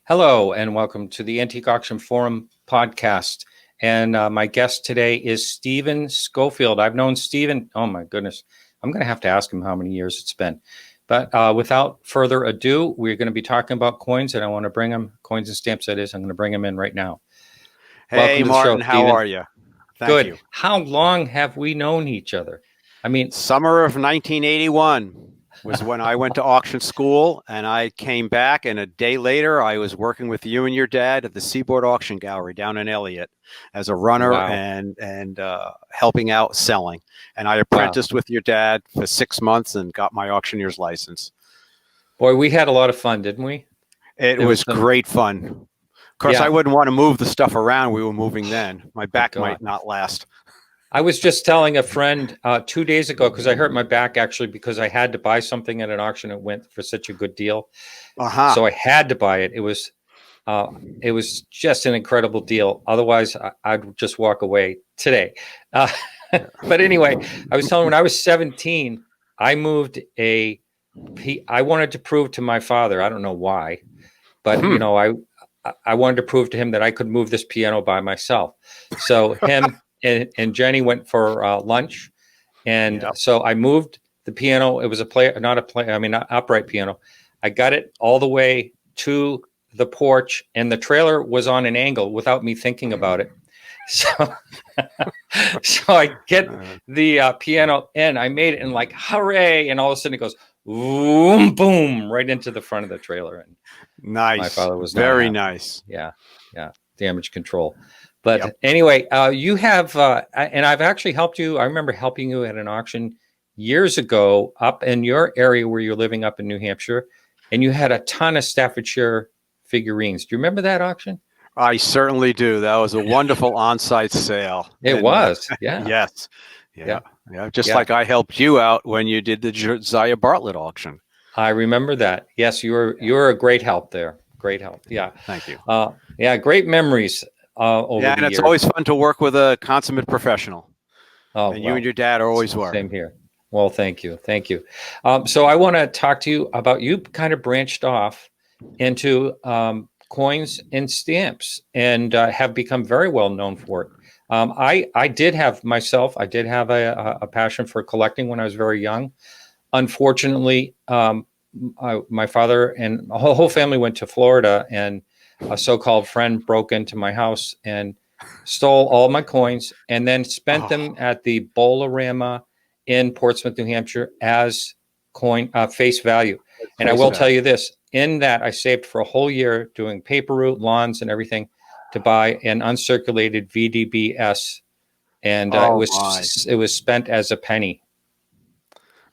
Hello, and welcome to the Antique Auction Forum podcast. And my guest today is Stephen Schofield. I've known Stephen, oh my goodness, I'm going to have to ask him how many years it's been. But without further ado, we're going to be talking about coins, and I want to bring him, coins and stamps that is, I'm going to bring him in right now. Hey, Martin, how are you? Thank you. How long have we known each other? I mean, summer of 1981 was when I went to auction school, and I came back, and a day later I was working with you and your dad at the Seaboard Auction Gallery down in Elliott as a runner. Wow. and helping out selling. And I apprenticed with your dad for 6 months and got my auctioneer's license. Boy, we had a lot of fun, didn't we? It was great fun. Of course, I wouldn't want to move the stuff around. We were moving then. My back might not last. I was just telling a friend 2 days ago, because I hurt my back actually because I had to buy something at an auction. It went for such a good deal. So I had to buy it. It was just an incredible deal. Otherwise, I'd just walk away today. But anyway, I was telling when I was 17, I moved I wanted to prove to my father, I don't know why, but you know, I wanted to prove to him that I could move this piano by myself. So him and Jenny went for lunch. And so I moved the piano. It was not upright piano. I got it all the way to the porch, and the trailer was on an angle without me thinking about it. So, so I get the piano in. I made it, and like, hooray. And all of a sudden it goes, boom, boom, right into the front of the trailer. And nice. My father was very nice. Yeah. Damage control. But anyway, you have, and I've actually helped you. I remember helping you at an auction years ago up in your area where you're living up in New Hampshire, and you had a ton of Staffordshire figurines. Do you remember that auction? I certainly do. That was a wonderful on-site sale. It was, yeah. Yes. Yeah. Just like I helped you out when you did the Josiah Bartlett auction. I remember that. Yes, you were a great help there. Great help. Yeah. Thank you. Great memories. And it's always fun to work with a consummate professional. And you and your dad always were. Same here. Well, thank you. So I want to talk to you about, you kind of branched off into coins and stamps, and have become very well known for it. I did have a passion for collecting when I was very young. Unfortunately, my father and the whole family went to Florida, and a so-called friend broke into my house and stole all my coins, and then spent them at the Bolorama in Portsmouth, New Hampshire, as face value. And I will tell you this, in that I saved for a whole year doing paper route, lawns, and everything to buy an uncirculated VDBS. And it was spent as a penny.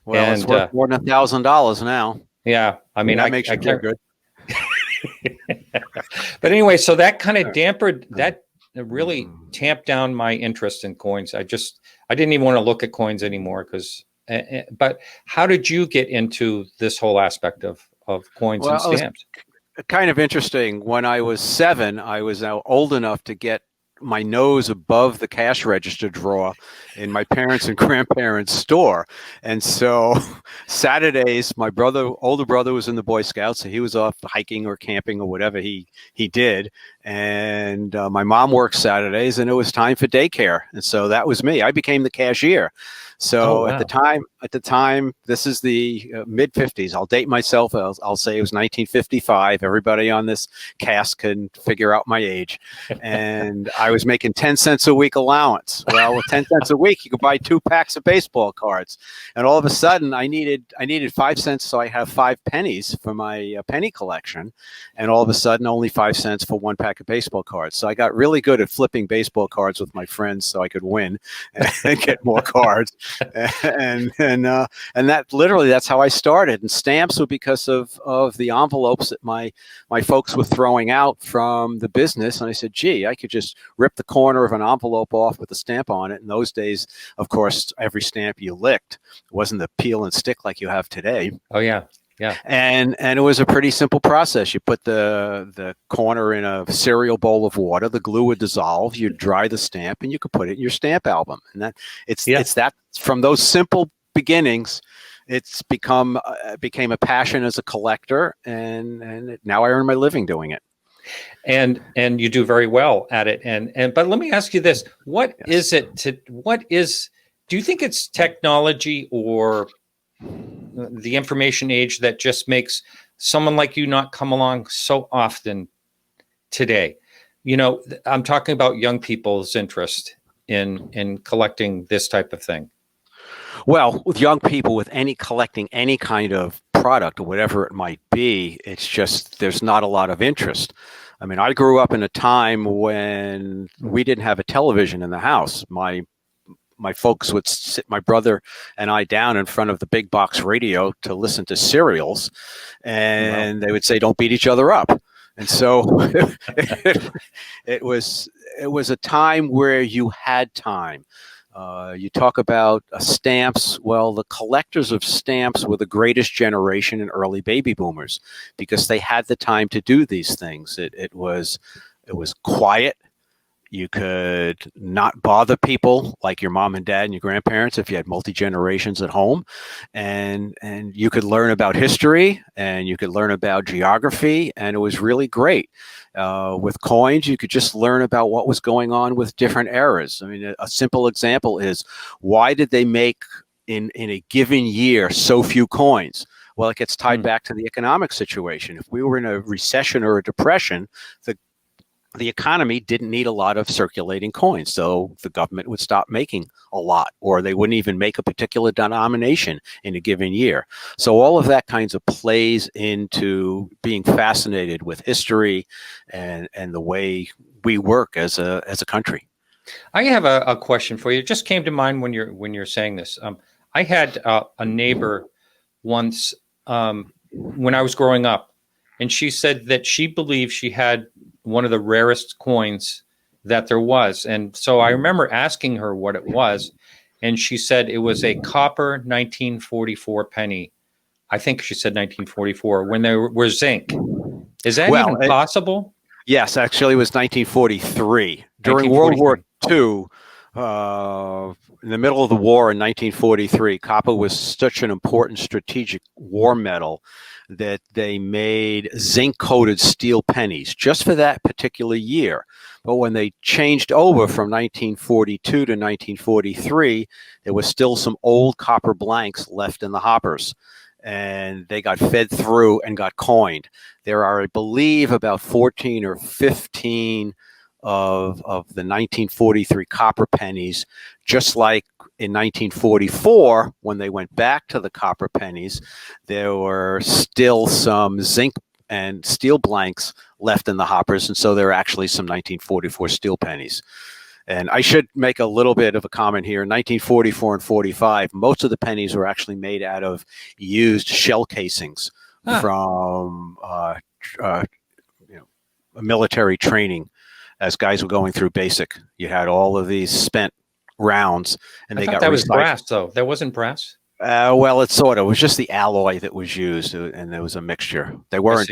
Well, it's worth more than $1,000 now. Yeah. I mean, that makes you feel good. But anyway, so that kind of dampened, that really tamped down my interest in coins. I didn't even want to look at coins anymore but how did you get into this whole aspect of coins and stamps? Kind of interesting. When I was 7, I was now old enough to get my nose above the cash register drawer in my parents' and grandparents' store. And so Saturdays, my older brother was in the Boy Scouts, so he was off hiking or camping or whatever he did. And my mom worked Saturdays, and it was time for daycare. And so that was me. I became the cashier. So at the time, this is the mid 50s. I'll date myself. I'll say it was 1955. Everybody on this cast can figure out my age. And I was making 10 cents a week allowance. Well, with 10 cents a week, you could buy 2 packs of baseball cards. And all of a sudden, I needed 5 cents, so I have 5 pennies for my penny collection. And all of a sudden, only 5 cents for 1 pack of baseball cards. So I got really good at flipping baseball cards with my friends so I could win and get more cards. And that literally, that's how I started. And stamps were because of the envelopes that my folks were throwing out from the business. And I said, gee, I could just rip the corner of an envelope off with a stamp on it. In those days, of course, every stamp you licked wasn't the peel and stick like you have today. Oh yeah. Yeah. And it was a pretty simple process. You put the corner in a cereal bowl of water, the glue would dissolve, you dry the stamp, and you could put it in your stamp album. And that it's that from those simple beginnings, it's became a passion as a collector, and now I earn my living doing it. and you do very well at it. But let me ask you this: do you think it's technology or the information age that just makes someone like you not come along so often today? I'm talking about young people's interest in collecting this type of thing. Well, with young people, with collecting any kind of product or whatever it might be, it's just there's not a lot of interest. I mean, I grew up in a time when we didn't have a television in the house. My folks would sit my brother and I down in front of the big box radio to listen to serials, and They would say, "Don't beat each other up." And so it was a time where you had time. You talk about stamps. Well, the collectors of stamps were the greatest generation in early baby boomers because they had the time to do these things. It was quiet. You could not bother people like your mom and dad and your grandparents if you had multi-generations at home. And you could learn about history and you could learn about geography, and it was really great. With coins, you could just learn about what was going on with different eras. I mean, a simple example is, why did they make in a given year so few coins? Well, it gets tied back to the economic situation. If we were in a recession or a depression, the economy didn't need a lot of circulating coins, so the government would stop making a lot, or they wouldn't even make a particular denomination in a given year. So all of that kinds of plays into being fascinated with history and the way we work as a country. I have a question for you. It just came to mind when you're saying this. I had a neighbor once when I was growing up, and she said that she believed she had one of the rarest coins that there was. And so I remember asking her what it was, and she said it was a copper 1944 penny. I think she said 1944, when there were zinc. Is that even possible? Yes, actually it was 1943. During World War II, in the middle of the war in 1943, copper was such an important strategic war metal that they made zinc-coated steel pennies just for that particular year. But when they changed over from 1942 to 1943, there was still some old copper blanks left in the hoppers, and they got fed through and got coined. There are, I believe, about 14 or 15 of the 1943 copper pennies, just like in 1944, when they went back to the copper pennies, there were still some zinc and steel blanks left in the hoppers, and so there are actually some 1944 steel pennies. And I should make a little bit of a comment here. In 1944 and 45, most of the pennies were actually made out of used shell casings from military training. As guys were going through basic, you had all of these spent rounds, and they got that recycled. Was brass, though. There wasn't brass. Well, it was just the alloy that was used, and there was a mixture. They weren't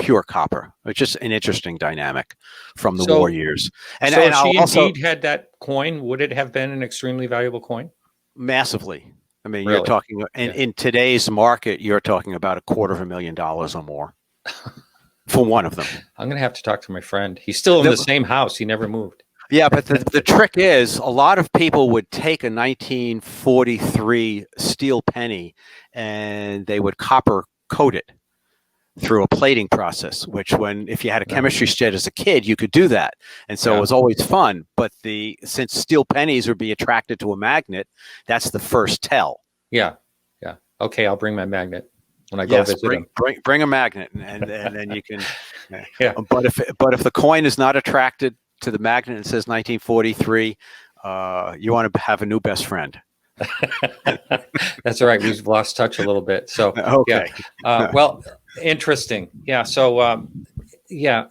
pure copper. It's just an interesting dynamic from the war years. And so, if she indeed had that coin, would it have been an extremely valuable coin? Massively. I mean, really? You're talking in today's market, you're talking about $250,000 or more. For one of them. I'm going to have to talk to my friend. He's still in the same house. He never moved. Yeah, but the trick is, a lot of people would take a 1943 steel penny and they would copper coat it through a plating process, which if you had a chemistry shed as a kid, you could do that. And so it was always fun. But since steel pennies would be attracted to a magnet, that's the first tell. Yeah. Yeah. Okay, I'll bring my magnet. When I go visit him. Bring a magnet, and then you can. Yeah. But if the coin is not attracted to the magnet and says 1943, you want to have a new best friend. That's all right. We've lost touch a little bit. So okay. Yeah. Well, interesting. Yeah. So yeah.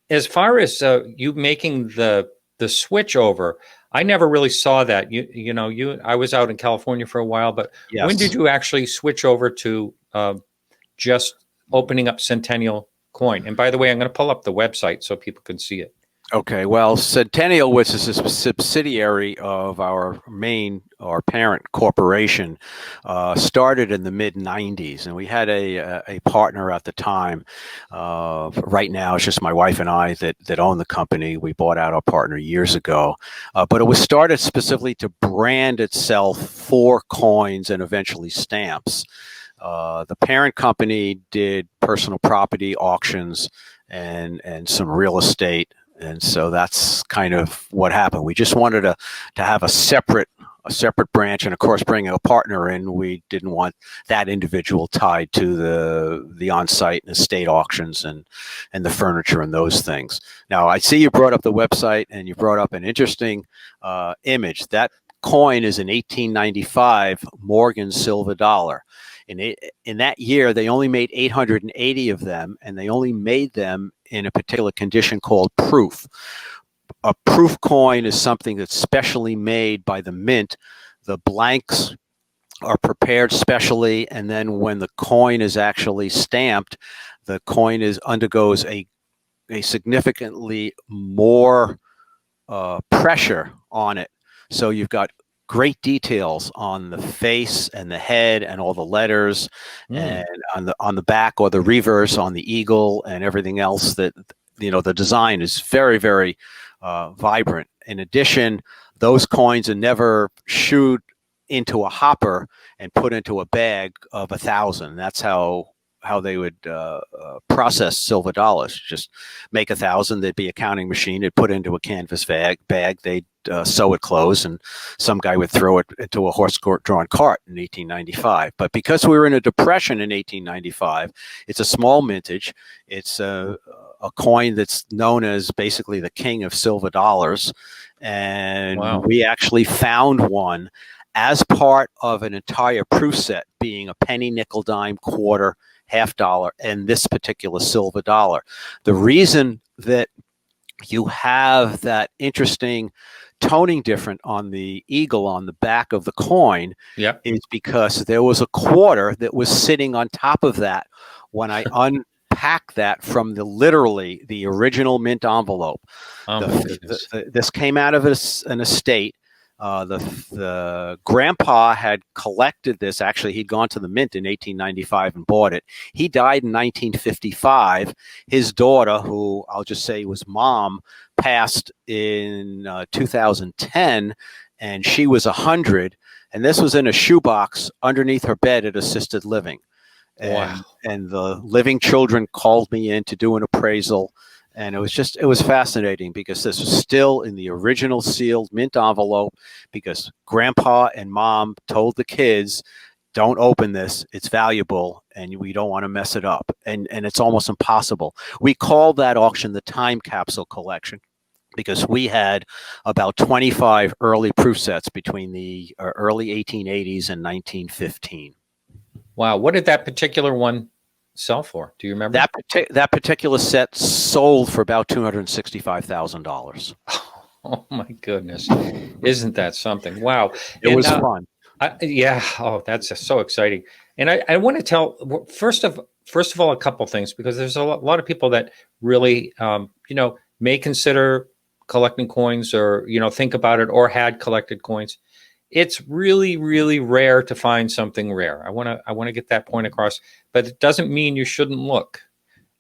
As far as you making the switch over, I never really saw that. I was out in California for a while, but when did you actually switch over to just opening up Centennial Coin? And by the way, I'm going to pull up the website so people can see it. Okay, well, Centennial, which is a subsidiary of our parent corporation, started in the mid '90s, and we had a partner at the time. Right now, it's just my wife and I that own the company. We bought out our partner years ago, but it was started specifically to brand itself for coins and eventually stamps. The parent company did personal property auctions and some real estate. And so that's kind of what happened. We just wanted to have a separate branch, and of course, bringing a partner in, we didn't want that individual tied to the on-site and estate auctions and the furniture and those things. Now, I see you brought up the website, and you brought up an interesting image. That coin is an 1895 Morgan Silva dollar. In that year, they only made 880 of them, and they only made them in a particular condition called proof. A proof coin is something that's specially made by the mint. The blanks are prepared specially, and then when the coin is actually stamped, the coin undergoes a significantly more pressure on it. So you've got great details on the face and the head and all the letters, and on the back or the reverse on the eagle and everything else. That the design is very, very vibrant. In addition, those coins are never shooed into a hopper and put into a bag of 1,000. That's how they would process silver dollars. Just make 1,000. There'd be a counting machine. It'd put into a canvas bag. They'd sew it closed, and some guy would throw it into a horse-drawn cart in 1895. But because we were in a depression in 1895, it's a small mintage. It's a coin that's known as basically the king of silver dollars, and we actually found one as part of an entire proof set, being a penny, nickel, dime, quarter, half dollar, and this particular silver dollar. The reason that you have that interesting toning different on the eagle on the back of the coin is because there was a quarter that was sitting on top of that when I unpacked that from literally the original mint envelope. This came out of an estate. The grandpa had collected this. Actually, he'd gone to the mint in 1895 and bought it. He died in 1955. His daughter, who I'll just say was mom, passed in 2010, and she was 100. And this was in a shoebox underneath her bed at assisted living. And the living children called me in to do an appraisal. And it was fascinating because this was still in the original sealed mint envelope, because grandpa and mom told the kids, don't open this, it's valuable and we don't want to mess it up. And it's almost impossible. We called that auction the Time Capsule Collection because we had about 25 early proof sets between the early 1880s and 1915. Wow. What did that particular one sell for? Do you remember? That particular set sold for about $265,000. Oh my goodness. Isn't that something? Wow. It was fun. Oh, that's so exciting. And I want to tell first of all a couple things, because there's a lot of people that really may consider collecting coins, or think about it, or had collected coins. It's really, really rare to find something rare. I want to get that point across, but it doesn't mean you shouldn't look.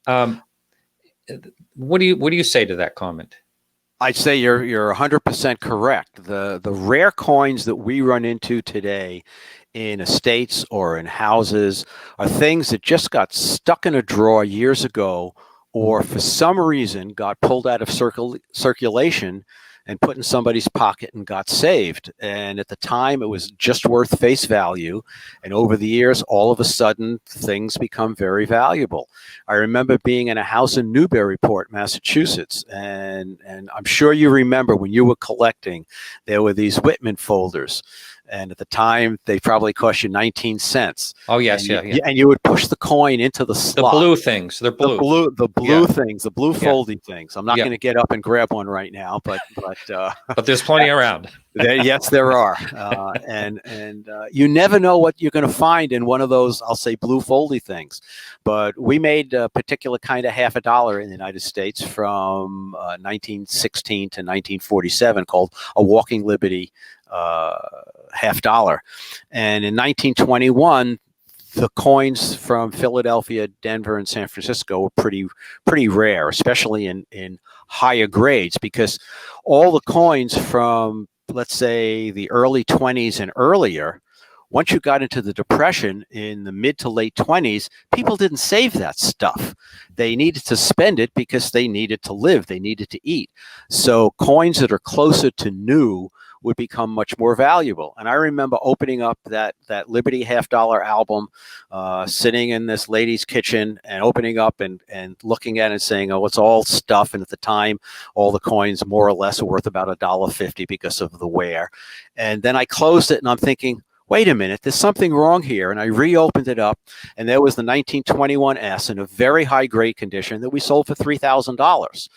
What do you say to that comment? I'd say you're 100% correct. The rare coins that we run into today in estates or in houses are things that just got stuck in a drawer years ago, or for some reason got pulled out of circulation and put in somebody's pocket and got saved. And at the time, it was just worth face value. And over the years, all of a sudden, things become very valuable. I remember being in a house in Newburyport, Massachusetts, and I'm sure you remember when you were collecting, there were these Whitman folders. and at the time they probably cost you 19 cents. Oh yes, and and you would push the coin into the slot. The blue things, they're blue. The blue things, the blue foldy things. I'm not Yeah. going to get up and grab one right now, but but there's plenty around. Yes, there are, and you never know what you're going to find in one of those, I'll say, blue foldy things. But we made a particular kind of half a dollar in the United States from 1916 to 1947 called a Walking Liberty half dollar. And in 1921, the coins from Philadelphia, Denver, and San Francisco were pretty rare, especially in higher grades, because all the coins from, let's say, the early 20s and earlier, once you got into the Depression in the mid to late 20s, people didn't save that stuff. They needed to spend it because they needed to live. They needed to eat. So coins that are closer to new would become much more valuable. And I remember opening up that Liberty half dollar album, sitting in this lady's kitchen and opening up and looking at it and saying, oh, it's all stuff. And at the time, all the coins more or less were worth about $1.50 because of the wear. And then I closed it and I'm thinking, wait a minute, there's something wrong here. And I reopened it up, and there was the 1921 S in a very high grade condition that we sold for $3,000.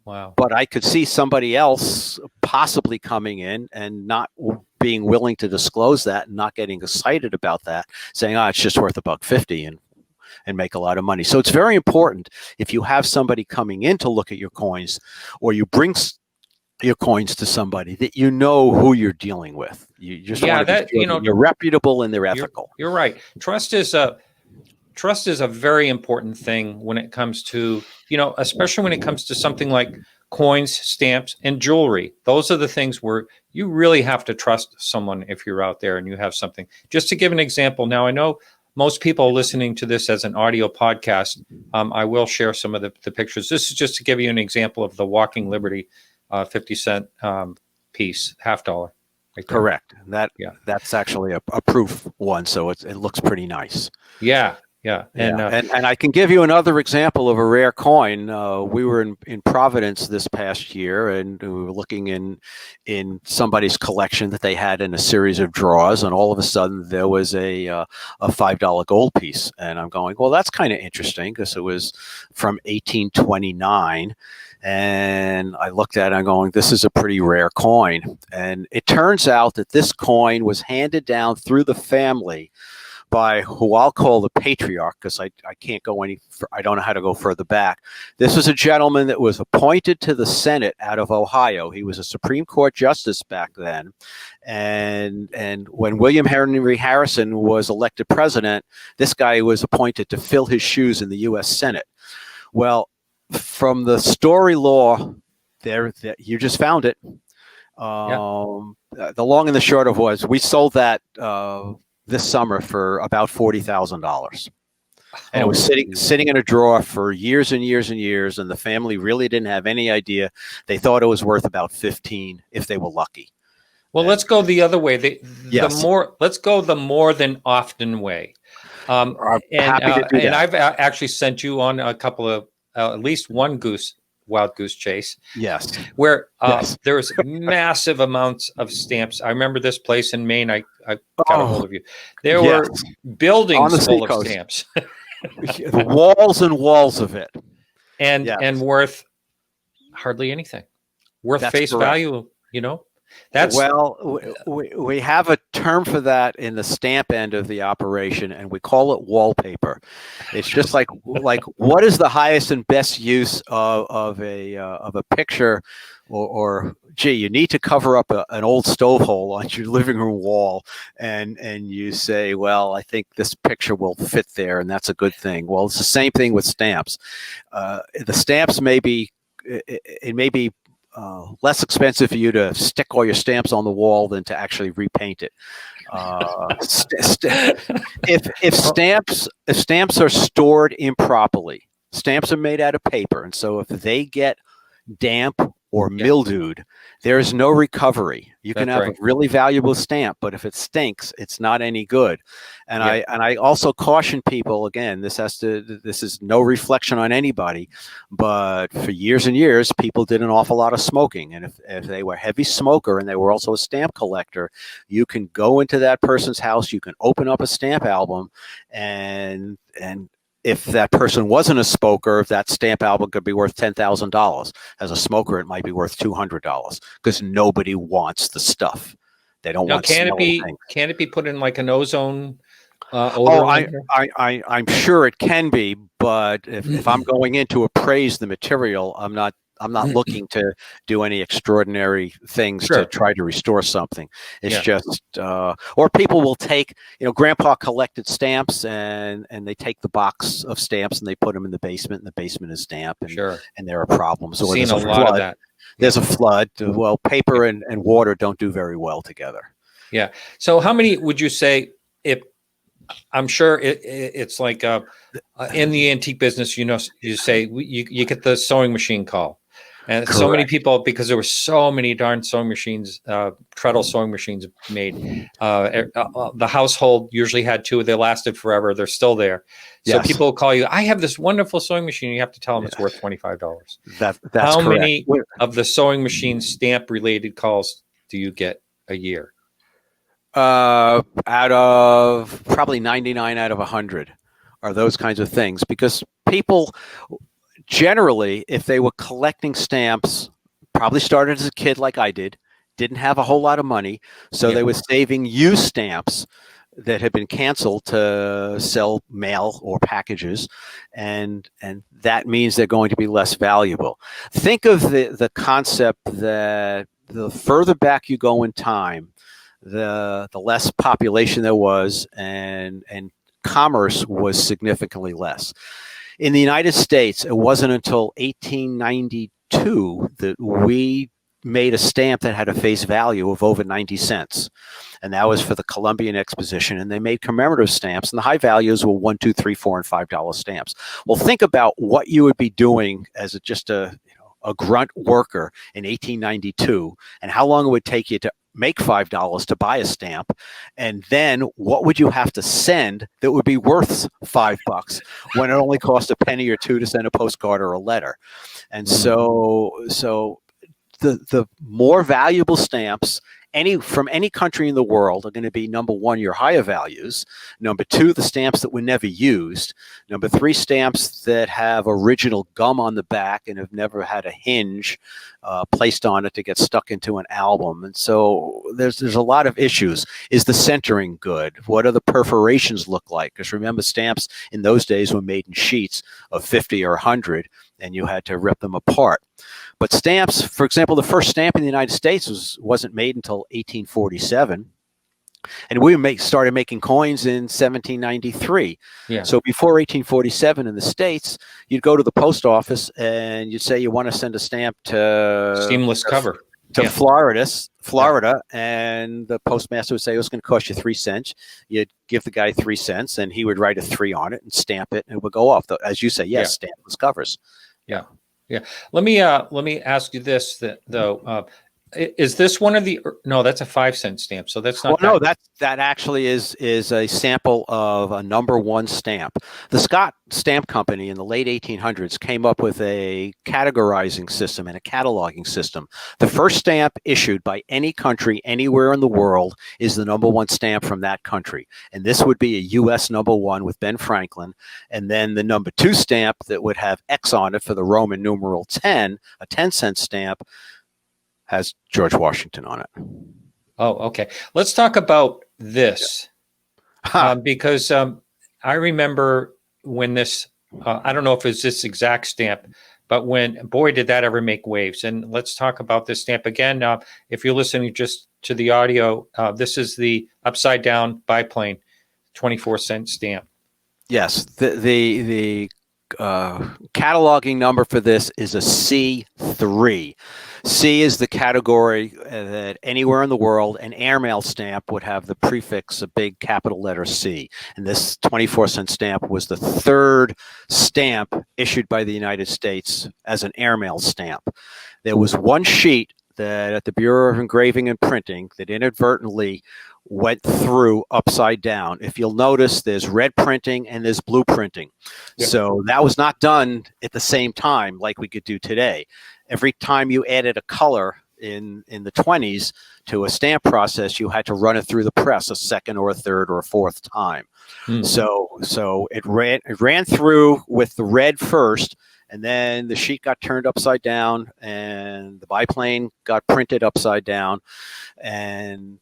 Wow. But I could see somebody else possibly coming in and not being willing to disclose that and not getting excited about that, saying, oh, it's just worth $1.50 and make a lot of money. So it's very important, if you have somebody coming in to look at your coins, or you bring your coins to somebody, that you know who you're dealing with. You just want to be sure that you're reputable and they're ethical. You're right. Trust is a very important thing when it comes to, especially when it comes to something like coins, stamps, and jewelry. Those are the things where you really have to trust someone if you're out there and you have something. Just to give an example, now I know most people are listening to this as an audio podcast. I will share some of the pictures. This is just to give you an example of the Walking Liberty 50-cent piece, half dollar. Right. Correct. That's actually a proof one, so it looks pretty nice. Yeah. Yeah. And I can give you another example of a rare coin. We were in Providence this past year, and we were looking in somebody's collection that they had in a series of drawers, and all of a sudden there was a $5 gold piece. And I'm going, well, that's kind of interesting, because it was from 1829. And I looked at it and I'm going, this is a pretty rare coin. And it turns out that this coin was handed down through the family by who I'll call the patriarch, because I can't go I don't know how to go further back. This was a gentleman that was appointed to the Senate out of Ohio. He was a Supreme Court justice back then. And when William Henry Harrison was elected president, this guy was appointed to fill his shoes in the U.S. Senate. Well, from the story law there, you just found it. The long and the short of was, we sold that this summer for about $40,000, and it was sitting in a drawer for years and years and years, and the family really didn't have any idea. They thought it was worth about 15 if they were lucky. Well, let's go the other way. Let's go the more than often way. And I've actually sent you on a couple of at least one wild goose chase. Yes. Where there was massive amounts of stamps. I remember this place in Maine. I got a hold of you. There were buildings full of stamps. The walls and walls of it. And worth hardly anything. Worth face value, we have a term for that in the stamp end of the operation, and we call it wallpaper. It's just like what is the highest and best use of a picture, or gee, you need to cover up an old stove hole on your living room wall, and you say, well, I think this picture will fit there, and that's a good thing. Well, it's the same thing with stamps. The stamps may be less expensive for you to stick all your stamps on the wall than to actually repaint it. If stamps are stored improperly, stamps are made out of paper, and so if they get damp or mildewed, there's no recovery. You can have right. a really valuable stamp, but if it stinks, it's not any good. And I also caution people, again, this is no reflection on anybody, but for years and years, people did an awful lot of smoking. And if they were a heavy smoker and they were also a stamp collector, you can go into that person's house, you can open up a stamp album, and if that person wasn't a smoker, that stamp album could be worth $10,000. As a smoker, it might be worth $200 because nobody wants the stuff. They don't want. Can it be put in like an ozone? I'm sure it can be, but if I'm going in to appraise the material, I'm not looking to do any extraordinary things to try to restore something. It's just, or people will take, Grandpa collected stamps and they take the box of stamps and they put them in the basement, and the basement is damp, and there are problems. Or seen a lot of that. There's a flood. Well, paper and water don't do very well together. Yeah. So how many would you say, if I'm sure it's like in the antique business, you say you get the sewing machine call. And so many people, because there were so many darn sewing machines, treadle sewing machines made. The household usually had two. They lasted forever. They're still there. So people will call you, I have this wonderful sewing machine. You have to tell them it's worth $25. That's How correct. many of the sewing machine stamp-related calls do you get a year? Out of probably 99 out of 100 are those kinds of things, because people generally, if they were collecting stamps, probably started as a kid like I did, didn't have a whole lot of money, so they were saving used stamps that had been canceled to sell mail or packages, and that means they're going to be less valuable. Think of the concept that the further back you go in time, the less population there was, and commerce was significantly less. In the United States, it wasn't until 1892 that we made a stamp that had a face value of over 90 cents. And that was for the Columbian Exposition. And they made commemorative stamps, and the high values were $1, $2, $3, $4, and $5 stamps. Well, think about what you would be doing as just a grunt worker in 1892, and how long it would take you to make $5 to buy a stamp, and then what would you have to send that would be worth $5 when it only cost a penny or two to send a postcard or a letter. And so the more valuable stamps from any country in the world are going to be, number one, your higher values, number two, the stamps that were never used, number three, stamps that have original gum on the back and have never had a hinge placed on it to get stuck into an album. And so there's a lot of issues. Is the centering good? What do the perforations look like? Because remember, stamps in those days were made in sheets of 50 or 100, and you had to rip them apart. But stamps, for example, the first stamp in the United States wasn't made until 1847. And we started making coins in 1793. Yeah. So before 1847 in the States, you'd go to the post office and you'd say you want to send a stamp to seamless cover to Florida, and the postmaster would say, it's going to cost you 3 cents. You'd give the guy 3 cents, and he would write a 3 on it and stamp it, and it would go off. As you say, stampless covers. Yeah. Yeah. Let me ask you this though. Is this one of the? No, that's a 5-cent stamp. So that's not. Well, no, that actually is a sample of a number one stamp. The Scott Stamp Company in the late 1800s came up with a categorizing system and a cataloging system. The first stamp issued by any country anywhere in the world is the number one stamp from that country, and this would be a U.S. number one with Ben Franklin, and then the number two stamp that would have X on it for the Roman numeral 10, a 10-cent stamp, has George Washington on it. Oh, okay. Let's talk about this because I remember when this, I don't know if it's this exact stamp, but boy, did that ever make waves. And let's talk about this stamp again. If you're listening just to the audio, this is the upside down biplane 24-cent stamp. Yes, the cataloging number for this is a C3. C is the category that anywhere in the world an airmail stamp would have the prefix, a big capital letter C. And this 24-cent stamp was the third stamp issued by the United States as an airmail stamp. there was one sheet that at the Bureau of Engraving and Printing that inadvertently went through upside down. If you'll notice, there's red printing and there's blue printing. Yeah. So that was not done at the same time like we could do today. Every time you added a color in the 20s to a stamp process, you had to run it through the press a second or a third or a fourth time. So it ran through with the red first, and then the sheet got turned upside down, and the biplane got printed upside down. And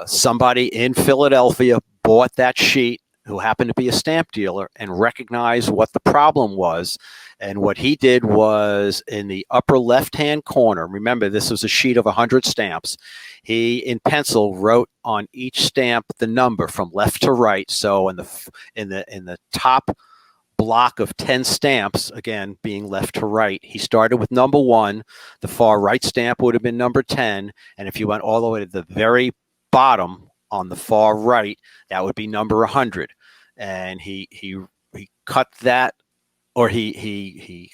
somebody in Philadelphia bought that sheet, who happened to be a stamp dealer, and recognized what the problem was. And what he did was, in the upper left-hand corner, remember this was a sheet of 100 stamps, he in pencil wrote on each stamp the number from left to right. So in the top block of 10 stamps, again being left to right, he started with number 1. The far right stamp would have been number 10, and if you went all the way to the very bottom on the far right, that would be number 100. And he cut that, or he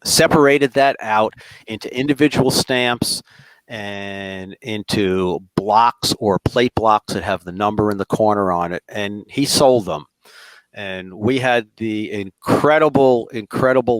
separated that out into individual stamps and into blocks or plate blocks that have the number in the corner on it, and he sold them. And we had the incredible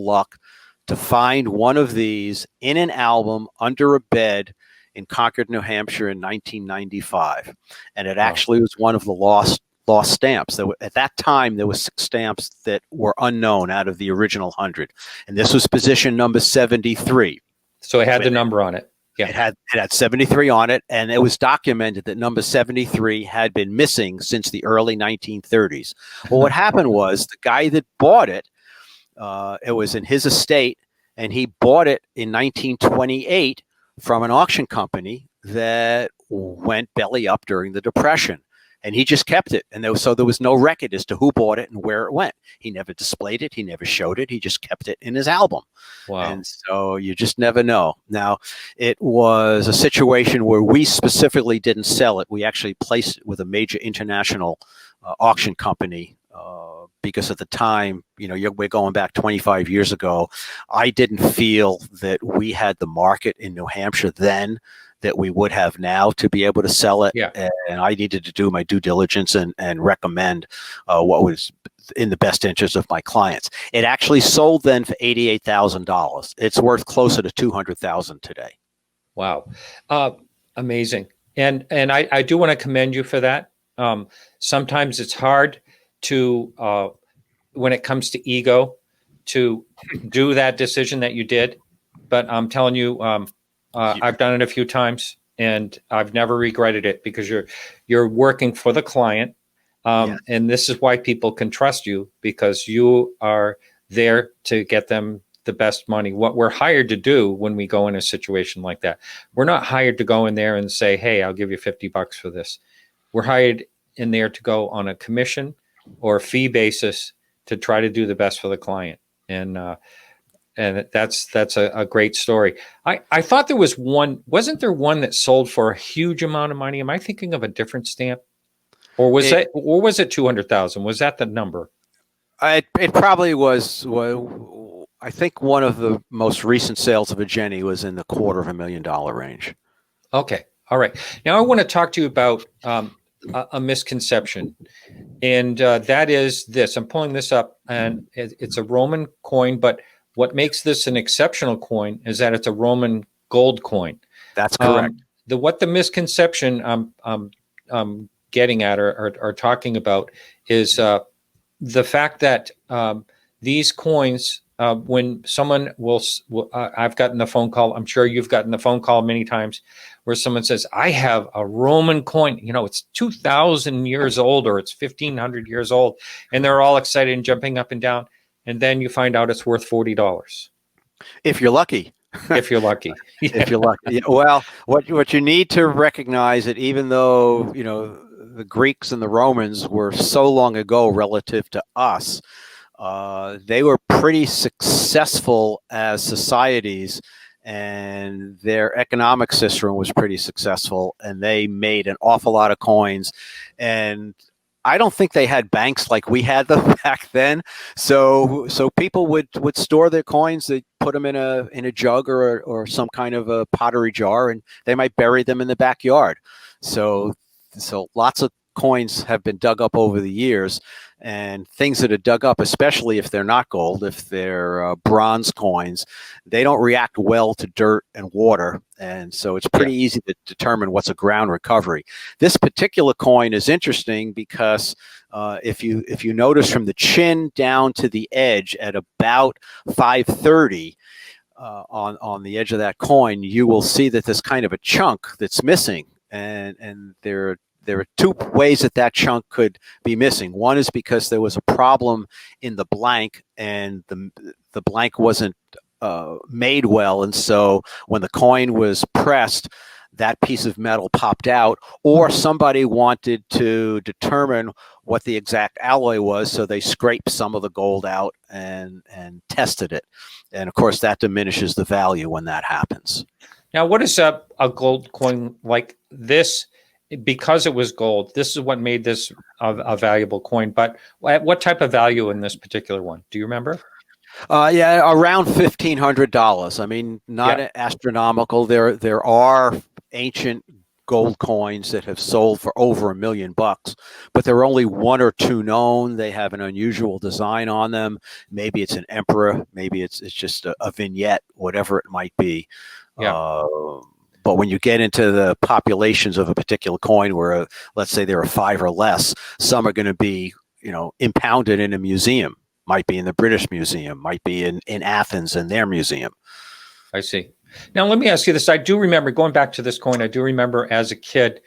luck to find one of these in an album under a bed in Concord, New Hampshire in 1995. And it actually was one of the lost stamps. At that time, there were 6 stamps that were unknown out of the original 100. And this was position number 73. So it had the number on it. Yeah. It had 73 on it, and it was documented that number 73 had been missing since the early 1930s. Well, what happened was the guy that bought it, it was in his estate, and he bought it in 1928 from an auction company that went belly up during the Depression. And he just kept it. And there was no record as to who bought it and where it went. He never displayed it. He never showed it. He just kept it in his album. Wow. And so you just never know. Now, it was a situation where we specifically didn't sell it. We actually placed it with a major international auction company because at the time, we're going back 25 years ago. I didn't feel that we had the market in New Hampshire then that we would have now to be able to sell it. Yeah. And I needed to do my due diligence and recommend what was in the best interest of my clients. It actually sold then for $88,000. It's worth closer to $200,000 today. Wow. Amazing. And I do want to commend you for that. Sometimes it's hard to, when it comes to ego, to do that decision that you did. But I'm telling you, I've done it a few times, and I've never regretted it, because you're working for the client, and this is why people can trust you, because you are there to get them the best money. What we're hired to do when we go in a situation like that, we're not hired to go in there and say, "Hey, I'll give you $50 for this." We're hired in there to go on a commission or a fee basis to try to do the best for the client, and that's a great story. I thought there was one. Wasn't there one that sold for a huge amount of money? Am I thinking of a different stamp, or was it 200,000? Was that the number? It probably was. Well, I think one of the most recent sales of a Jenny was in the $250,000 range. Okay, all right. Now I want to talk to you about a misconception, and that is this. I'm pulling this up, and it's a Roman coin, but what makes this an exceptional coin is that it's a Roman gold coin. That's correct. What the misconception I'm getting at or talking about is the fact that these coins, when someone will I've gotten the phone call, I'm sure you've gotten the phone call many times, where someone says, "I have a Roman coin, it's 2,000 years old, or it's 1,500 years old," and they're all excited and jumping up and down. And then you find out it's worth $40. If you're lucky. If you're lucky. Yeah. If you're lucky. Well, what you need to recognize that even though, the Greeks and the Romans were so long ago relative to us, they were pretty successful as societies, and their economic system was pretty successful, and they made an awful lot of coins. And I don't think they had banks like we had them back then. So people would store their coins. They put them in a jug or some kind of a pottery jar, and they might bury them in the backyard. So lots of coins have been dug up over the years, and things that are dug up, especially if they're not gold, if they're bronze coins, they don't react well to dirt and water, and so it's pretty easy to determine what's a ground recovery. This particular coin is interesting because if you notice from the chin down to the edge at about 530 on the edge of that coin, you will see that there's kind of a chunk that's missing, and there are two ways that chunk could be missing. One is because there was a problem in the blank, and the blank wasn't made well, and so when the coin was pressed, that piece of metal popped out, or somebody wanted to determine what the exact alloy was, so they scraped some of the gold out and tested it. And of course, that diminishes the value when that happens. Now, what is a gold coin like this? Because it was gold, this is what made this a valuable coin. But what type of value in this particular one? Do you remember? Yeah, around $1,500. I mean, not astronomical. There are ancient gold coins that have sold for over $1 million, but there are only one or two known. They have an unusual design on them. Maybe it's an emperor. Maybe it's just a vignette, whatever it might be. Yeah. But when you get into the populations of a particular coin, where let's say there are 5 or less, some are going to be, impounded in a museum. Might be in the British Museum, might be in Athens in their museum. I see. Now, let me ask you this. I do remember, going back to this coin, I do remember as a kid,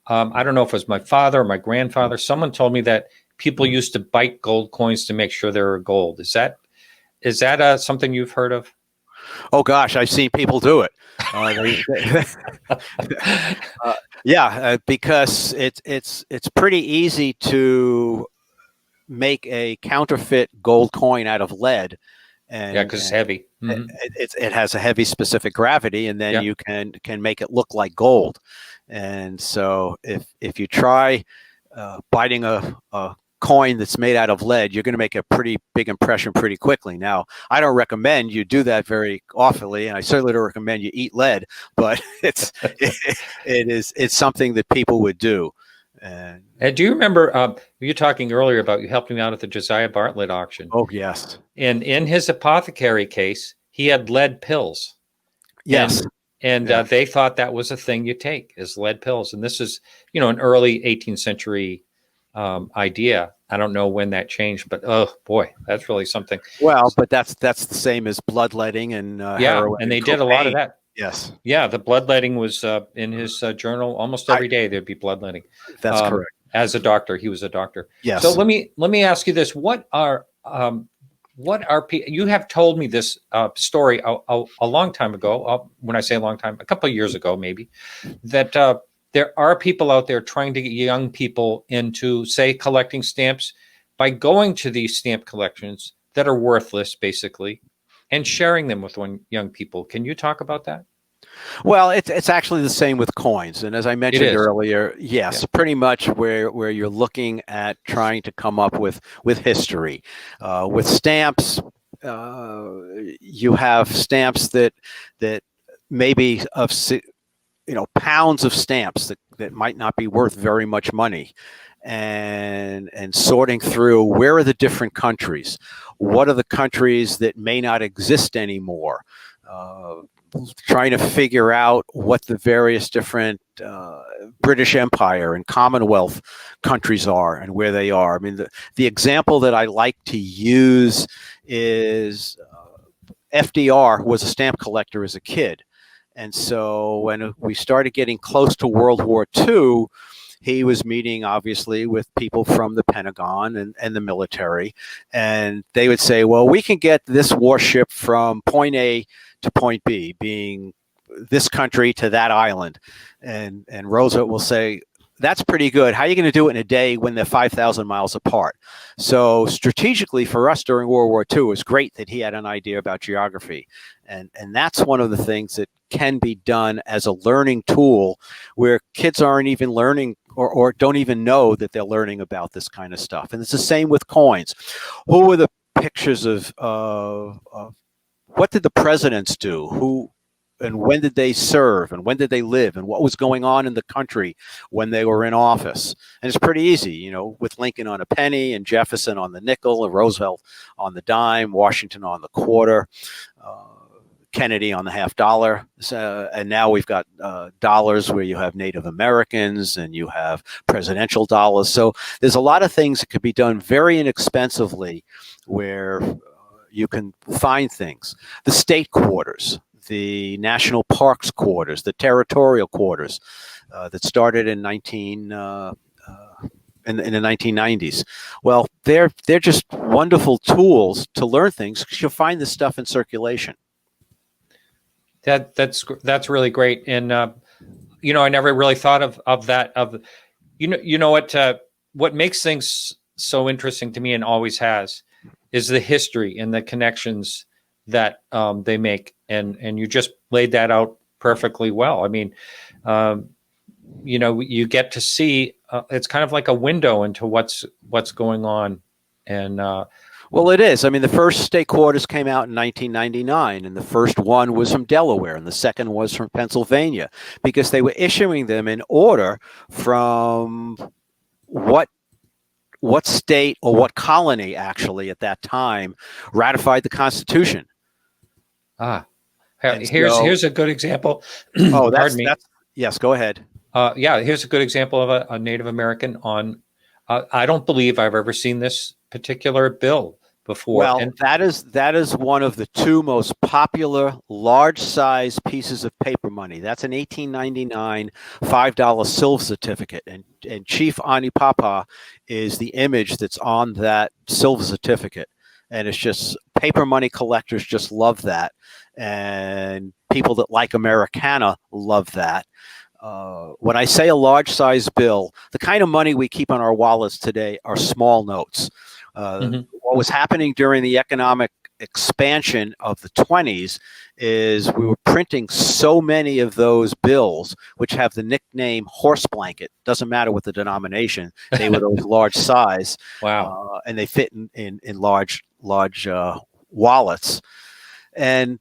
I don't know if it was my father or my grandfather, someone told me that people used to bite gold coins to make sure they were gold. Is that something you've heard of? Oh gosh, I've seen people do it. Because it's pretty easy to make a counterfeit gold coin out of lead, and because it's heavy. Mm-hmm. It has a heavy specific gravity, and then you can make it look like gold. And so if you try biting a coin that's made out of lead, you're going to make a pretty big impression pretty quickly. Now, I don't recommend you do that very oftenly, and I certainly don't recommend you eat lead, but it's something that people would do. And do you remember you were talking earlier about you helping me out at the Josiah Bartlett auction? Oh, yes. And in his apothecary case, he had lead pills. Yes. And they thought that was a thing you take, is lead pills. And this is, an early 18th century idea. I don't know when that changed, but oh boy, that's really something. Well, but that's the same as bloodletting and heroin. And they and did a lot of that. Yes. Yeah, the bloodletting was in his journal. Almost every day there'd be bloodletting. That's correct. As a doctor, he was a doctor. Yes. So let me ask you this: what are you have told me this story a long time ago? When I say a long time, a couple of years ago, maybe, that there are people out there trying to get young people into, say, collecting stamps by going to these stamp collections that are worthless, basically, and sharing them with young people. Can you talk about that? Well, it's actually the same with coins, and as I mentioned earlier, yes, pretty much where you're looking at trying to come up with history. With stamps, you have stamps that maybe of pounds of stamps that might not be worth very much money, and sorting through where are the different countries, what are the countries that may not exist anymore. Trying to figure out what the various different British Empire and Commonwealth countries are and where they are. I mean, the example that I like to use is FDR was a stamp collector as a kid. And so when we started getting close to World War II, he was meeting, obviously, with people from the Pentagon and the military. And they would say, well, we can get this warship from point A to point B, being this country to that island. And Roosevelt will say, that's pretty good. How are you going to do it in a day when they're 5,000 miles apart? So strategically for us during World War II, it was great that he had an idea about geography. And that's one of the things that can be done as a learning tool where kids aren't even learning or don't even know that they're learning about this kind of stuff. And it's the same with coins. Who were the pictures of what did the presidents do? Who and when did they serve? And when did they live? And what was going on in the country when they were in office? And it's pretty easy, you know, with Lincoln on a penny and Jefferson on the nickel and Roosevelt on the dime, Washington on the quarter, Kennedy on the $50. And now we've got dollars where you have Native Americans and you have presidential dollars. So there's a lot of things that could be done very inexpensively where you can find things. The state quarters, the national parks quarters, the territorial quarters that started in in the 1990s. Well, they're just wonderful tools to learn things because you'll find this stuff in circulation. That's really great. And you know, I never really thought of that. You know what makes things so interesting to me and always has is the history and the connections that they make, and you just laid that out perfectly well. I mean, you know, you get to see it's kind of like a window into what's going on, and well, it is. I mean, the first state quarters came out in 1999, and the first one was from Delaware, and the second was from Pennsylvania, because they were issuing them in order from what state or what colony actually at that time ratified the Constitution. Here's a good example. Oh, yes, go ahead. Yeah, here's a good example of a Native American on. I don't believe I've ever seen this particular bill before. Well, that is one of the two most popular large-size pieces of paper money. That's an 1899 $5 Silva certificate, and Chief Ani Papa is the image that's on that Silva certificate. And it's just paper money collectors just love that, and people that like Americana love that. When I say a large size bill, the kind of money we keep on our wallets today are small notes. What was happening during the economic expansion of the 20s is we were printing so many of those bills, which have the nickname horse blanket. Doesn't matter what the denomination, they were those large size. Wow. And they fit in large wallets. And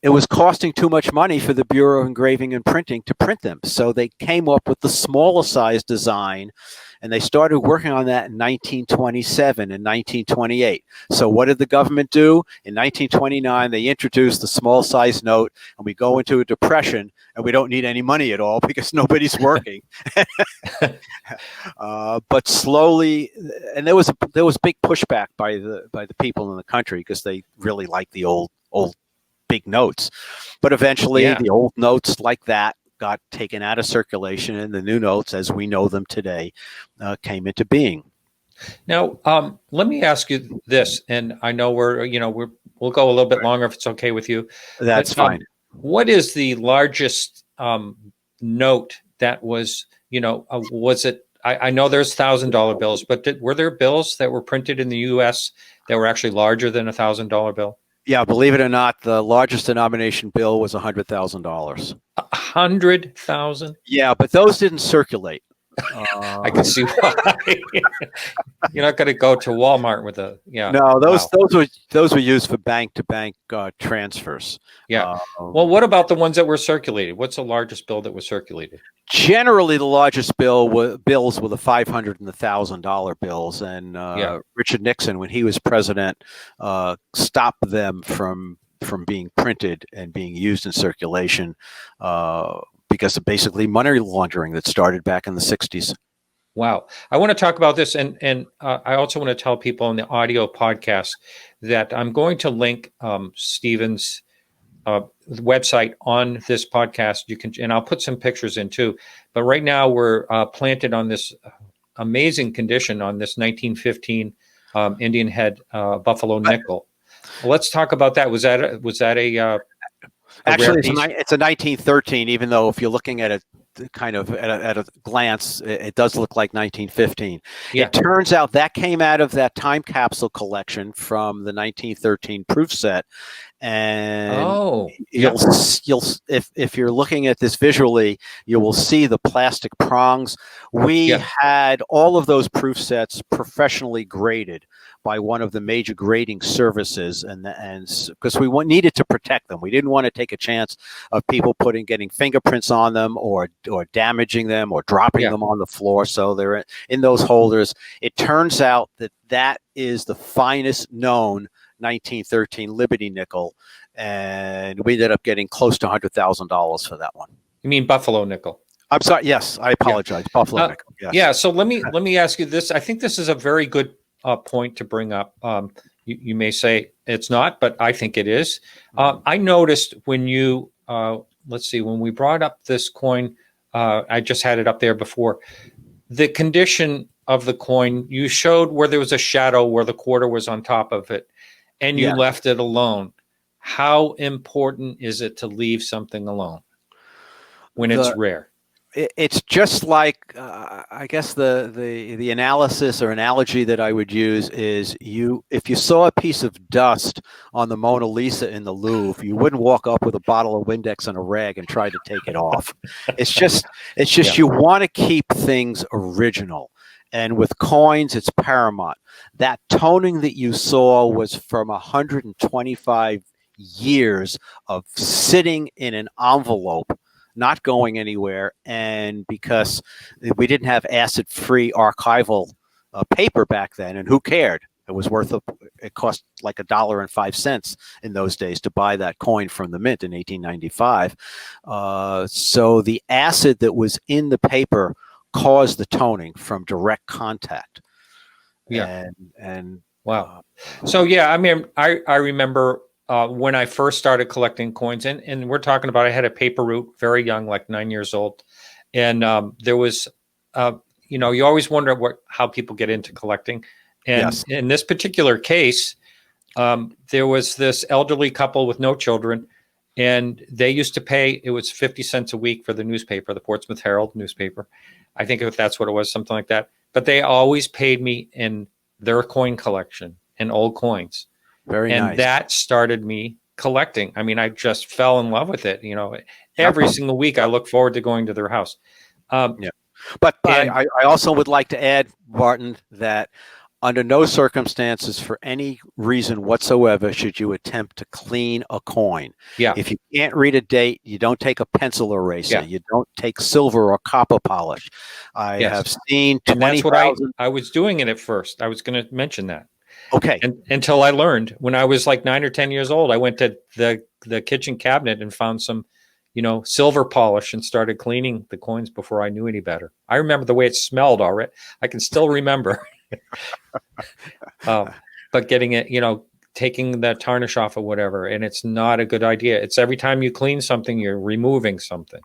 it was costing too much money for the Bureau of Engraving and Printing to print them. So they came up with the smaller size design, and they started working on that in 1927 and 1928. So what did the government do? In 1929, they introduced the small size note, and we go into a depression, and we don't need any money at all because nobody's working. But slowly, and there was big pushback by the people in the country because they really liked the old big notes. But eventually, the old notes like that got taken out of circulation, and the new notes, as we know them today, came into being. Now, let me ask you this, and I know we'll go a little bit longer if it's okay with you. That's fine. What is the largest note that was? Was it? I know there's $1,000 bills, but were there bills that were printed in the U.S. that were actually larger than a $1,000 bill? Yeah, believe it or not, the largest denomination bill was $100,000. 100,000? Yeah, but those didn't circulate. I can see why. You're not going to go to Walmart with a No, those were used for bank to bank transfers. Yeah. Well, what about the ones that were circulated? What's the largest bill that was circulated? Generally, the largest bills were the $500 and the $1,000 bills, and Richard Nixon, when he was president, stopped them from being printed and being used in circulation because of basically money laundering that started back in the 60s. Wow. I want to talk about this, and I also want to tell people in the audio podcast that I'm going to link Stephen's website on this podcast. You can, and I'll put some pictures in too. But right now we're planted on this amazing condition on this 1915 Indian head buffalo nickel. Let's talk about that. Was that a actually it's a 1913, even though if you're looking at it kind of at a glance, it does look like 1915. Yeah. It turns out that came out of that time capsule collection from the 1913 proof set, and Oh, you'll if you're looking at this visually, you will see the plastic prongs. We had all of those proof sets professionally graded by one of the major grading services, and because we needed to protect them, we didn't want to take a chance of people getting fingerprints on them or damaging them or dropping them on the floor. So they're in those holders. It turns out that is the finest known 1913 Liberty nickel, and we ended up getting close to $100,000 for that one. You mean Buffalo nickel? I'm sorry. Yes, I apologize. Buffalo nickel. Yes. Yeah. So let me ask you this. I think this is a very good point to bring up. You may say it's not, but I think it is. I noticed when you let's see, when we brought up this coin, I just had it up there before. The condition of the coin, you showed where there was a shadow where the quarter was on top of it, and you left it alone. How important is it to leave something alone when it's rare? It's just like I guess the analysis or analogy that I would use is if you saw a piece of dust on the Mona Lisa in the Louvre, you wouldn't walk up with a bottle of Windex and a rag and try to take it off. It's just you want to keep things original. And with coins, it's paramount. That toning that you saw was from 125 years of sitting in an envelope, not going anywhere. And because we didn't have acid-free archival paper back then, and who cared? It cost like $1.05 in those days to buy that coin from the mint in 1895. So the acid that was in the paper caused the toning from direct contact. And wow. So I mean, I remember when I first started collecting coins, and we're talking about, I had a paper route very young, like 9 years old. And there was, you always wonder how people get into collecting. And in this particular case, there was this elderly couple with no children, and they used to pay, it was 50 cents a week for the newspaper, the Portsmouth Herald newspaper. I think if that's what it was, something like that. But they always paid me in their coin collection and old coins. Very nice. And that started me collecting. I mean, I just fell in love with it. Every single week I look forward to going to their house. But I also would like to add, Barton, that under no circumstances for any reason whatsoever should you attempt to clean a coin. If you can't read a date, you don't take a pencil eraser. You don't take silver or copper polish. I have seen 20,000. And that's what I was doing it at first. I was going to mention that. Okay. And until I learned, when I was like 9 or 10 years old, I went to the kitchen cabinet and found some, silver polish and started cleaning the coins before I knew any better. I remember the way it smelled already. I can still remember. But getting it, taking the tarnish off or whatever, and it's not a good idea. It's every time you clean something, you're removing something.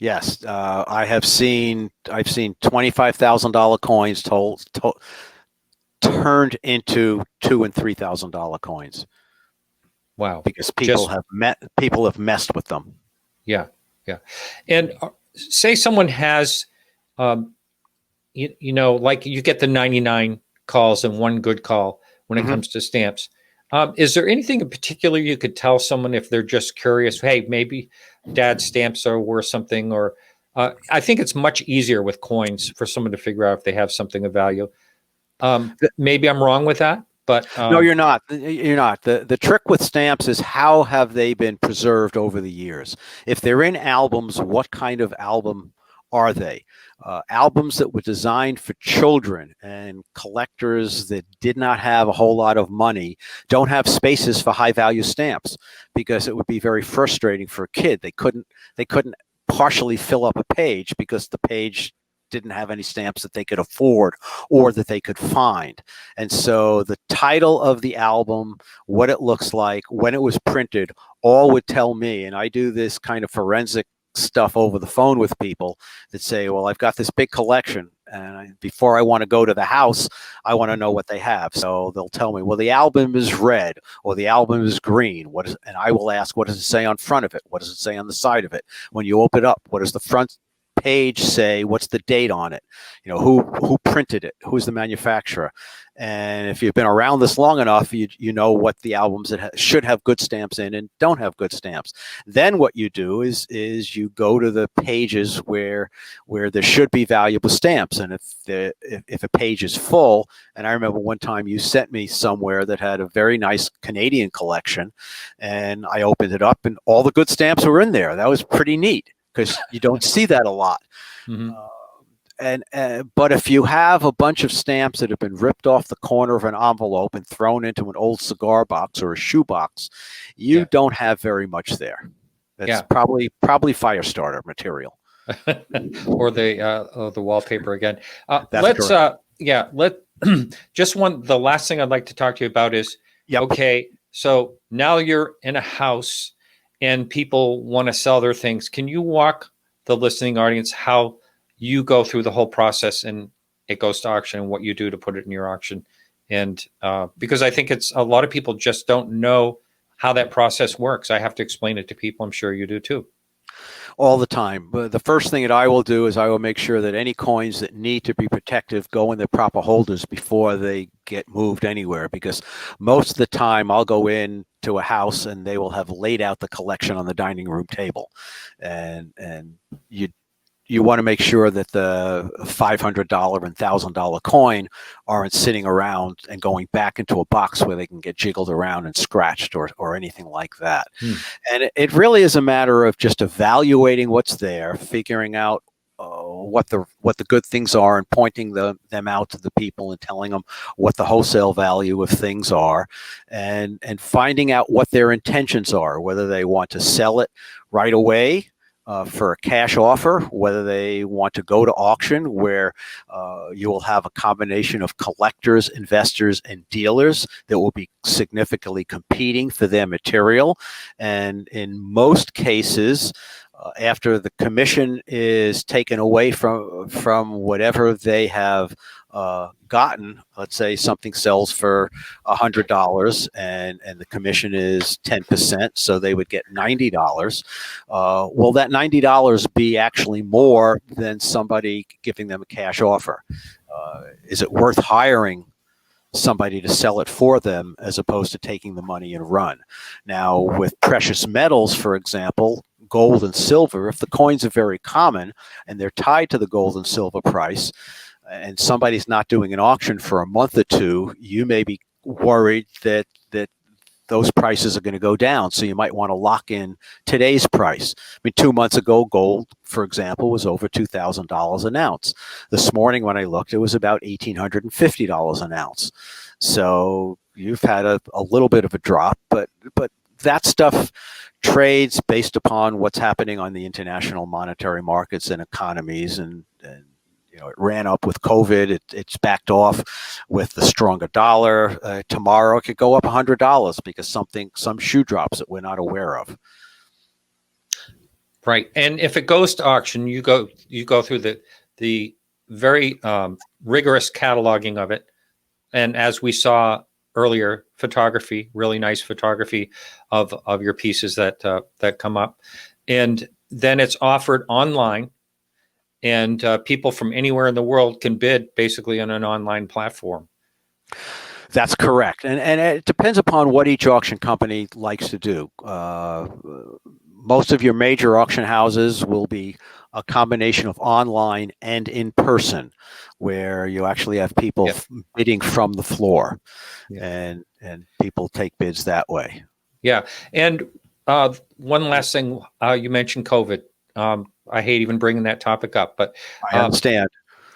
Yes, I've seen $25,000 coins turned into $2,000 and $3,000 coins. Wow! Because people have messed with them. Yeah. And say someone has, like you get the 99 calls and one good call when it comes to stamps. Is there anything in particular you could tell someone if they're just curious? Hey, maybe Dad's stamps are worth something, or I think it's much easier with coins for someone to figure out if they have something of value. Maybe I'm wrong with that, but no, you're not. You're not. The trick with stamps is how have they been preserved over the years? If they're in albums, what kind of album are they? Albums that were designed for children and collectors that did not have a whole lot of money don't have spaces for high value stamps, because it would be very frustrating for a kid. They couldn't partially fill up a page because the page didn't have any stamps that they could afford or that they could find. And so the title of the album, what it looks like, when it was printed, all would tell me. And I do this kind of forensic stuff over the phone with people that say, well, I've got this big collection, and before I want to go to the house, I want to know what they have. So they'll tell me, well, the album is red or the album is green. And I will ask, what does it say on front of it? What does it say on the side of it? When you open it up, what does the front page say, what's the date on it? You know, who printed it? Who's the manufacturer? And if you've been around this long enough, you know what the albums that should have good stamps in and don't have good stamps. Then what you do is you go to the pages where there should be valuable stamps. And if a page is full, and I remember one time you sent me somewhere that had a very nice Canadian collection, and I opened it up and all the good stamps were in there. That was pretty neat because you don't see that a lot. Mm-hmm. But if you have a bunch of stamps that have been ripped off the corner of an envelope and thrown into an old cigar box or a shoe box, you don't have very much there. That's probably fire starter material. Or the wallpaper again. That's correct. The last thing I'd like to talk to you about is, okay, so now you're in a house and people want to sell their things. Can you walk the listening audience how you go through the whole process and it goes to auction and what you do to put it in your auction? And because I think it's a lot of people just don't know how that process works. I have to explain it to people. I'm sure you do too. All the time. But the first thing that I will do is I will make sure that any coins that need to be protected go in their proper holders before they get moved anywhere, because most of the time I'll go in to a house and they will have laid out the collection on the dining room table, and you want to make sure that the $500 and $1,000 coin aren't sitting around and going back into a box where they can get jiggled around and scratched or anything like that. And it really is a matter of just evaluating what's there, figuring out what the good things are and pointing them out to the people and telling them what the wholesale value of things are, and finding out what their intentions are, whether they want to sell it right away for a cash offer, whether they want to go to auction where you will have a combination of collectors, investors, and dealers that will be significantly competing for their material. And in most cases, after the commission is taken away from whatever they have gotten, let's say something sells for $100 and the commission is 10%, so they would get $90. Will that $90 be actually more than somebody giving them a cash offer? Is it worth hiring somebody to sell it for them as opposed to taking the money and run? Now, with precious metals, for example, gold and silver, if the coins are very common and they're tied to the gold and silver price, and somebody's not doing an auction for a month or two, you may be worried that those prices are going to go down. So you might want to lock in today's price. I mean, 2 months ago, gold, for example, was over $2,000 an ounce. This morning when I looked, it was about $1,850 an ounce. So you've had a little bit of a drop, but that stuff trades based upon what's happening on the international monetary markets and economies, and you know, it ran up with COVID. It's backed off with the stronger dollar. Tomorrow it could go up $100 because some shoe drops that we're not aware of. Right, and if it goes to auction, you go through the very rigorous cataloging of it, and as we saw earlier, photography, really nice photography of your pieces that come up, and then it's offered online. And people from anywhere in the world can bid basically on an online platform. That's correct. And it depends upon what each auction company likes to do. Most of your major auction houses will be a combination of online and in person, where you actually have people bidding from the floor, and people take bids that way. Yeah. And one last thing, you mentioned COVID. I hate even bringing that topic up, but I understand.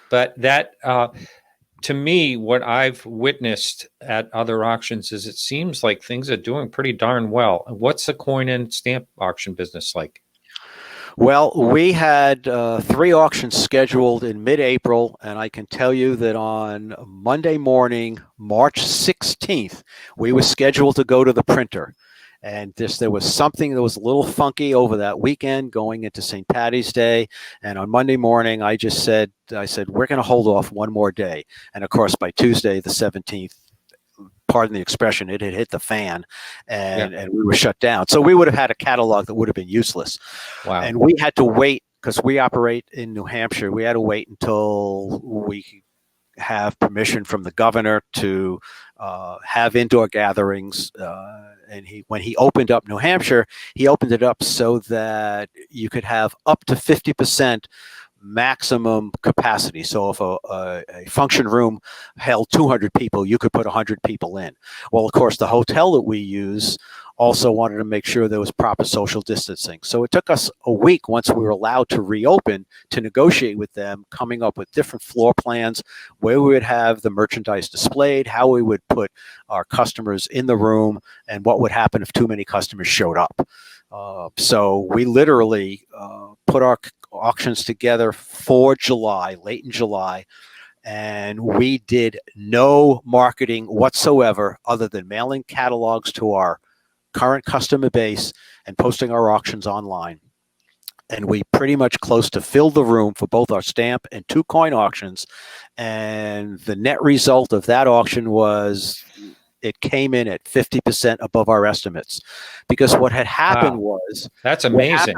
But that, to me, what I've witnessed at other auctions is it seems like things are doing pretty darn well. What's the coin and stamp auction business like? Well, we had 3 auctions scheduled in mid-April, and I can tell you that on Monday morning, March 16th, we were scheduled to go to the printer. And there was something that was a little funky over that weekend going into St. Paddy's Day. And on Monday morning, I said, we're going to hold off one more day. And of course, by Tuesday, the 17th, pardon the expression, it had hit the fan and we were shut down. So we would have had a catalog that would have been useless. Wow. And we had to wait because we operate in New Hampshire, we had to wait until we have permission from the governor to have indoor gatherings. And when he opened up New Hampshire, he opened it up so that you could have up to 50% maximum capacity. So if a function room held 200 people, you could put 100 people in. Well, of course, the hotel that we use also wanted to make sure there was proper social distancing. So it took us a week once we were allowed to reopen to negotiate with them, coming up with different floor plans, where we would have the merchandise displayed, how we would put our customers in the room, and what would happen if too many customers showed up. So we literally put our auctions together for July, late in July, and we did no marketing whatsoever other than mailing catalogs to our current customer base and posting our auctions online. And we pretty much close to filled the room for both our stamp and 2 coin auctions. And the net result of that auction was it came in at 50% above our estimates. Because what had happened was... That's amazing.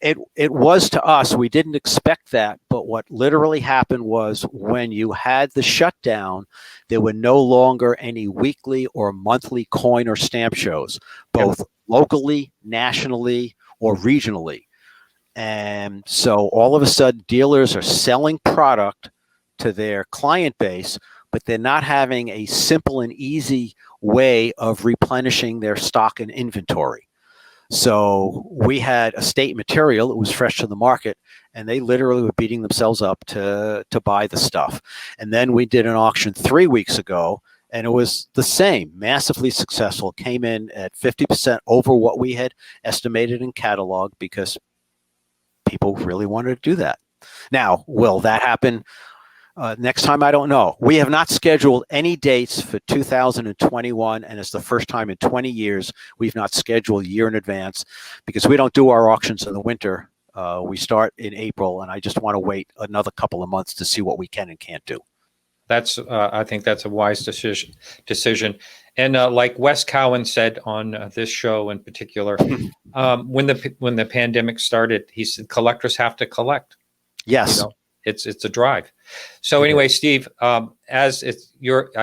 It was to us. We didn't expect that, but what literally happened was when you had the shutdown, there were no longer any weekly or monthly coin or stamp shows, both locally, nationally, or regionally. And so all of a sudden, dealers are selling product to their client base, but they're not having a simple and easy way of replenishing their stock and inventory. So we had a state material that was fresh to the market, and they literally were beating themselves up to buy the stuff. And then we did an auction 3 weeks ago, and it was the same, massively successful, came in at 50% over what we had estimated in catalog because people really wanted to do that. Now, will that happen next time? I don't know. We have not scheduled any dates for 2021, and it's the first time in 20 years we've not scheduled a year in advance because we don't do our auctions in the winter. We start in April, and I just want to wait another couple of months to see what we can and can't do. That's I think that's a wise decision. And like Wes Cowan said on this show in particular, when the pandemic started, he said collectors have to collect. Yes. You know? It's a drive. So anyway, Steve, I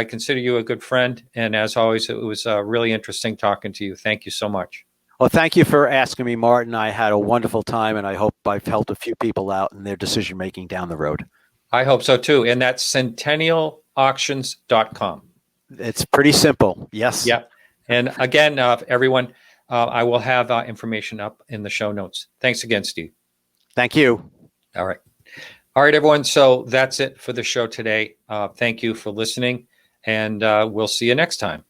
consider you a good friend, and as always, it was really interesting talking to you. Thank you so much. Well, thank you for asking me, Martin. I had a wonderful time, and I hope I've helped a few people out in their decision making down the road. I hope so too, and that's centennialauctions.com. It's pretty simple. Yes. Yep. And again, everyone, I will have information up in the show notes. Thanks again, Steve. Thank you. All right. All right, everyone. So that's it for the show today. Thank you for listening, and we'll see you next time.